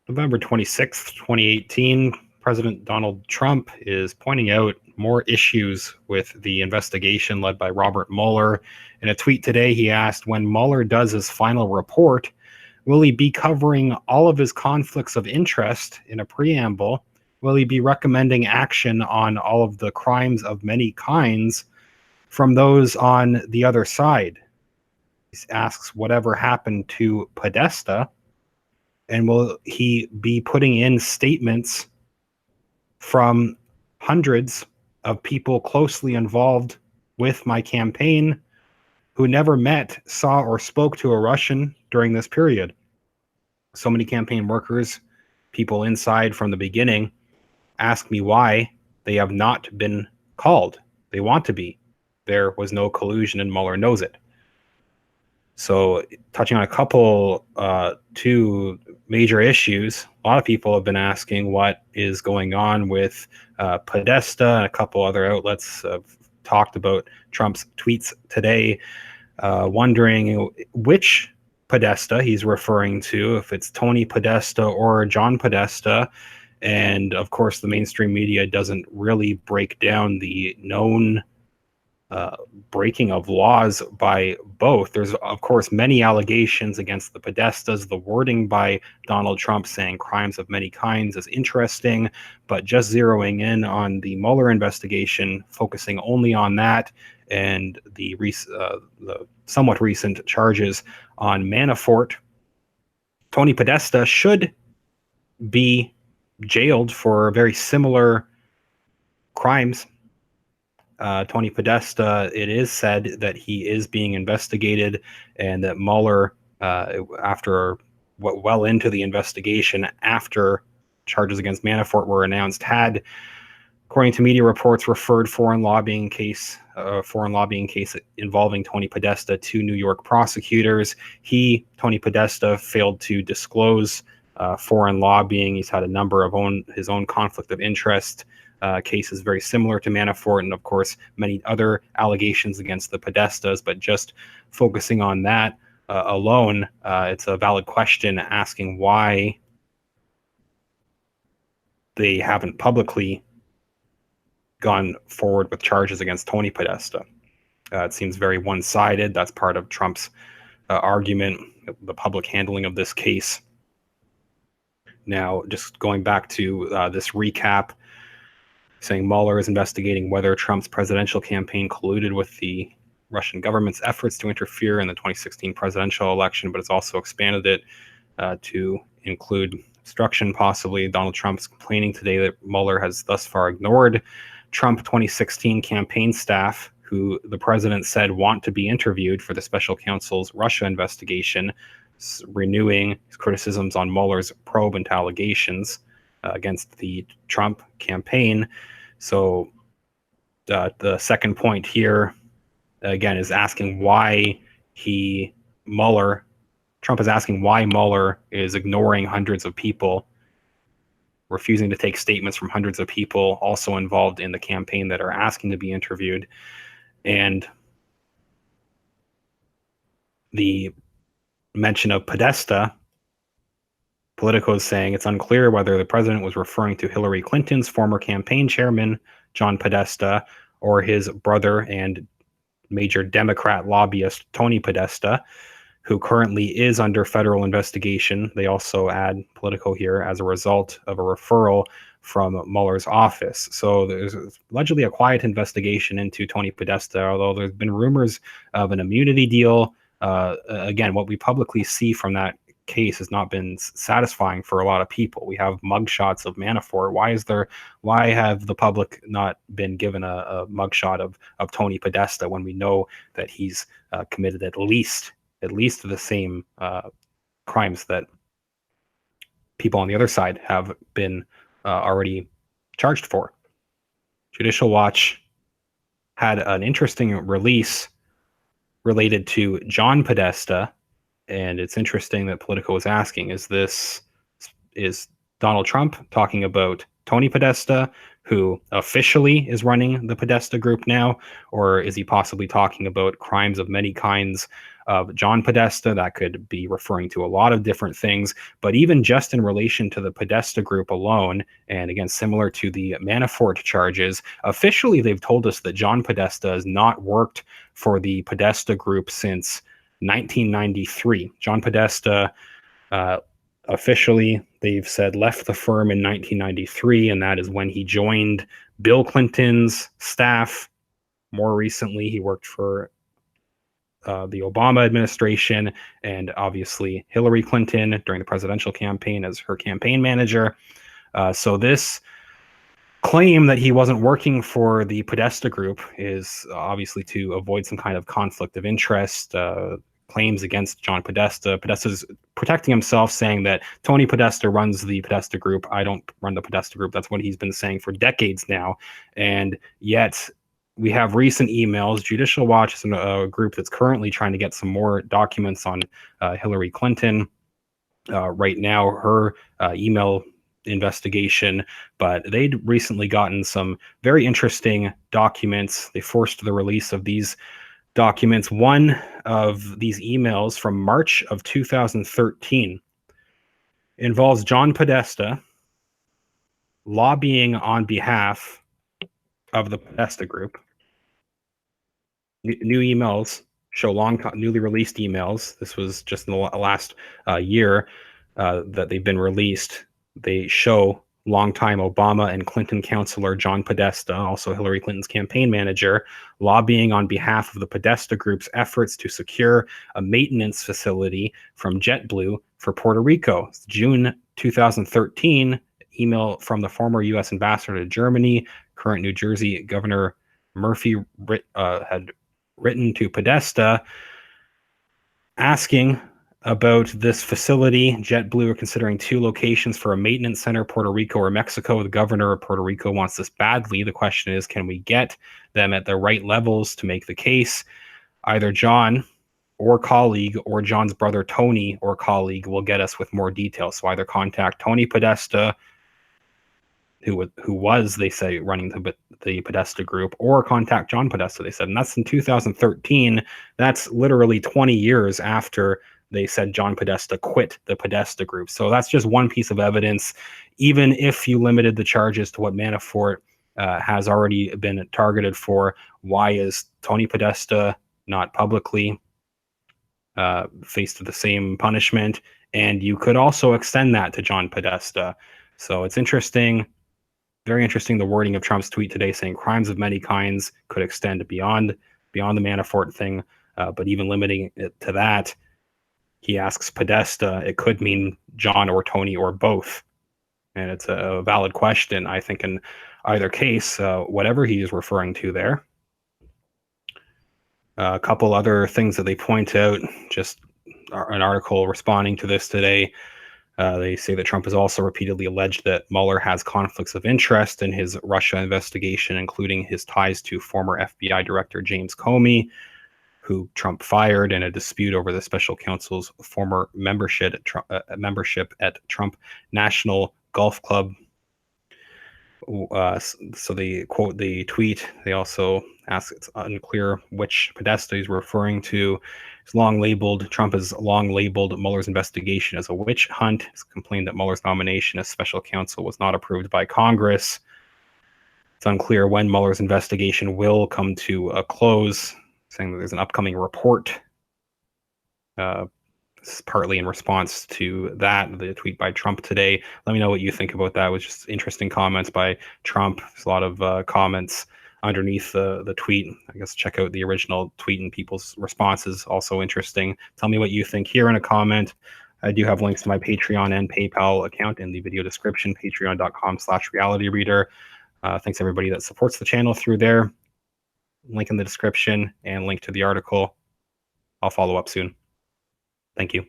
November 26th, 2018, President Donald Trump is pointing out more issues with the investigation led by Robert Mueller. In a tweet today, he asked, when Mueller does his final report, will he be covering all of his conflicts of interest in a preamble? Will he be recommending action on all of the crimes of many kinds from those on the other side? He asks, whatever happened to Podesta? And will he be putting in statements from hundreds of people closely involved with my campaign who never met, saw, or spoke to a Russian during this period? So many campaign workers, people inside from the beginning, ask me why they have not been called. They want to be. There was no collusion, and Mueller knows it. So, touching on a couple, two major issues, a lot of people have been asking what is going on with Podesta, and a couple other outlets have talked about Trump's tweets today, wondering which Podesta he's referring to, if it's Tony Podesta or John Podesta. And of course, the mainstream media doesn't really break down the known breaking of laws by both. There's, of course, many allegations against the Podestas. The wording by Donald Trump saying crimes of many kinds is interesting, but just zeroing in on the Mueller investigation, focusing only on that, and the somewhat recent charges on Manafort, Tony Podesta should be jailed for very similar crimes. Tony Podesta, it is said that he is being investigated, and that Mueller, after well into the investigation, after charges against Manafort were announced, had, according to media reports, referred foreign lobbying case involving Tony Podesta to New York prosecutors. Tony Podesta, failed to disclose foreign lobbying. He's had a number of his own conflict of interest cases very similar to Manafort, and of course many other allegations against the Podestas. But just focusing on that alone, it's a valid question asking why they haven't publicly gone forward with charges against Tony Podesta. It seems very one-sided. That's part of Trump's argument, the public handling of this case. Now, just going back to this recap, saying Mueller is investigating whether Trump's presidential campaign colluded with the Russian government's efforts to interfere in the 2016 presidential election, but it's also expanded it to include obstruction, possibly. Donald Trump's complaining today that Mueller has thus far ignored Trump 2016 campaign staff, who the president said want to be interviewed for the special counsel's Russia investigation, renewing his criticisms on Mueller's probe into allegations against the Trump campaign. So the second point here, again, is asking why Trump is asking why Mueller is ignoring hundreds of people, refusing to take statements from hundreds of people also involved in the campaign that are asking to be interviewed. And the mention of Podesta, Politico is saying it's unclear whether the president was referring to Hillary Clinton's former campaign chairman, John Podesta, or his brother and major Democrat lobbyist, Tony Podesta, who currently is under federal investigation. They also add, Politico here, as a result of a referral from Mueller's office. So there's allegedly a quiet investigation into Tony Podesta, although there's been rumors of an immunity deal. Again, what we publicly see from that case has not been satisfying for a lot of people. We have mugshots of Manafort. Why have the public not been given a mugshot of Tony Podesta when we know that he's committed at least the same crimes that people on the other side have been already charged for? Judicial Watch had an interesting release related to John Podesta. And it's interesting that Politico is asking, is Donald Trump talking about Tony Podesta, who officially is running the Podesta group now, or is he possibly talking about crimes of many kinds of John Podesta. That could be referring to a lot of different things, but even just in relation to the Podesta group alone, and again, similar to the Manafort charges, officially they've told us that John Podesta has not worked for the Podesta group since 1993. John Podesta, officially, they've said, left the firm in 1993, and that is when he joined Bill Clinton's staff. More recently, he worked for the Obama administration and obviously Hillary Clinton during the presidential campaign as her campaign manager. So this claim that he wasn't working for the Podesta group is obviously to avoid some kind of conflict of interest. Claims against John Podesta. Podesta's protecting himself, saying that Tony Podesta runs the Podesta group. I don't run the Podesta group. That's what he's been saying for decades now. And yet we have recent emails. Judicial Watch is a group that's currently trying to get some more documents on Hillary Clinton. Right now, her email investigation, but they'd recently gotten some very interesting documents. They forced the release of these documents. One of these emails from March of 2013 involves John Podesta lobbying on behalf of the Podesta group. New emails show newly released emails. This was just in the last year that they've been released. They show longtime Obama and Clinton counselor John Podesta, also Hillary Clinton's campaign manager, lobbying on behalf of the Podesta group's efforts to secure a maintenance facility from JetBlue for Puerto Rico. It's June 2013, email from the former U.S. ambassador to Germany, current New Jersey Governor Murphy had written to Podesta asking about this facility. JetBlue are considering 2 locations for a maintenance center, Puerto Rico or Mexico. The governor of Puerto Rico wants this badly. The question is, can we get them at the right levels to make the case? Either John or colleague or John's brother Tony or colleague will get us with more details. So either contact Tony Podesta, who was, they say, running the Podesta group, or contact John Podesta, they said. And that's in 2013. That's literally 20 years after they said John Podesta quit the Podesta group. So that's just one piece of evidence. Even if you limited the charges to what Manafort has already been targeted for, why is Tony Podesta not publicly faced the same punishment? And you could also extend that to John Podesta. So it's interesting, very interesting, the wording of Trump's tweet today saying crimes of many kinds could extend beyond the Manafort thing, but even limiting it to that, he asks Podesta, it could mean John or Tony or both. And it's a valid question, I think, in either case, whatever he is referring to there. A couple other things that they point out, just an article responding to this today. They say that Trump has also repeatedly alleged that Mueller has conflicts of interest in his Russia investigation, including his ties to former FBI Director James Comey, who Trump fired in a dispute over the special counsel's former membership at Trump National Golf Club. So they quote the tweet. They also ask, it's unclear which Podesta he's referring to. Trump has long labeled Mueller's investigation as a witch hunt. He's complained that Mueller's nomination as special counsel was not approved by Congress. It's unclear when Mueller's investigation will come to a close, saying that there's an upcoming report. This is partly in response to that, the tweet by Trump today. Let me know what you think about that. It was just interesting comments by Trump. There's a lot of comments underneath the tweet. I guess check out the original tweet and people's responses. Also interesting. Tell me what you think here in a comment. I do have links to my Patreon and PayPal account in the video description, patreon.com/realityreader. Thanks everybody that supports the channel through there. Link in the description and link to the article. I'll follow up soon. Thank you.